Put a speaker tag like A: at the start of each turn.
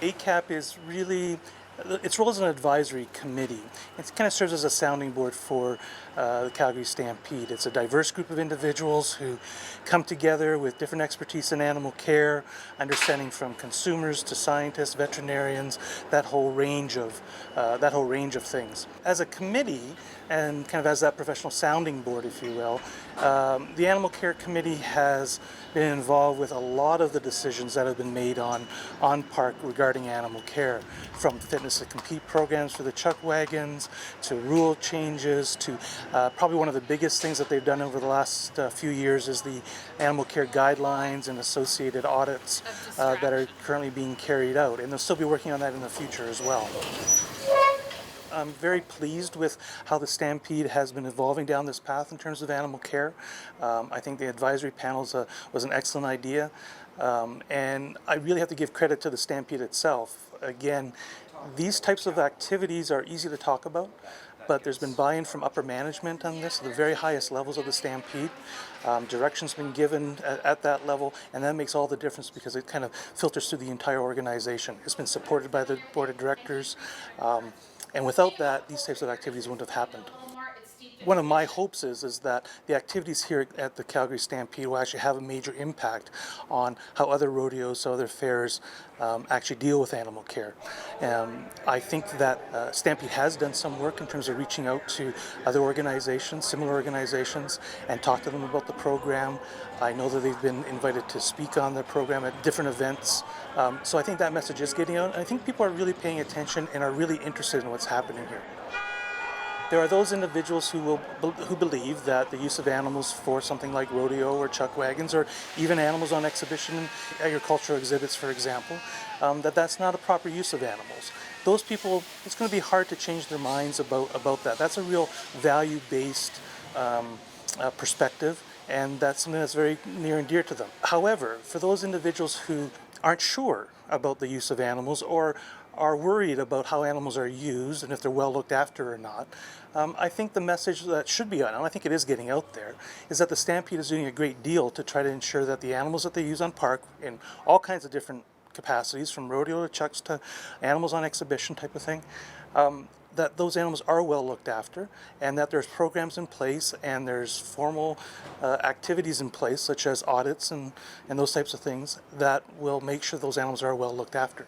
A: ACAP is really, its role as an advisory committee. It kind of serves as a sounding board for the Calgary Stampede. It's a diverse group of individuals who come together with different expertise in animal care, understanding from consumers to scientists, veterinarians, that whole range of things. As a committee, and kind of as that professional sounding board, if you will, the Animal Care Committee has been involved with a lot of the decisions that have been made on park regarding animal care, from fitness to compete programs for the chuck wagons, to rule changes, to probably one of the biggest things that they've done over the last few years is the animal care guidelines and associated audits that are currently being carried out, and they'll still be working on that in the future as well. I'm very pleased with how the Stampede has been evolving down this path in terms of animal care. I think the advisory panels was an excellent idea, and I really have to give credit to the Stampede itself. Again, these types of activities are easy to talk about, but there's been buy-in from upper management on this, the very highest levels of the Stampede. Direction's been given at that level, and that makes all the difference because it kind of filters through the entire organization. It's been supported by the board of directors. And without that, these types of activities wouldn't have happened. One of my hopes is that the activities here at the Calgary Stampede will actually have a major impact on how other rodeos, other fairs actually deal with animal care. I think that Stampede has done some work in terms of reaching out to other organizations, similar organizations, and talk to them about the program. I know that they've been invited to speak on the program at different events. So I think that message is getting out. I think people are really paying attention and are really interested in what's happening here. There are those individuals who believe that the use of animals for something like rodeo or chuck wagons, or even animals on exhibition in agricultural exhibits, for example, that's not a proper use of animals. Those people, it's going to be hard to change their minds about that. That's a real value-based perspective, and that's something that's very near and dear to them. However, for those individuals who aren't sure about the use of animals or are worried about how animals are used and if they're well looked after or not, I think the message that should be out, and I think it is getting out there, is that the Stampede is doing a great deal to try to ensure that the animals that they use on park in all kinds of different capacities, from rodeo to chucks to animals on exhibition type of thing, that those animals are well looked after, and that there's programs in place and there's formal activities in place, such as audits and those types of things, that will make sure those animals are well looked after.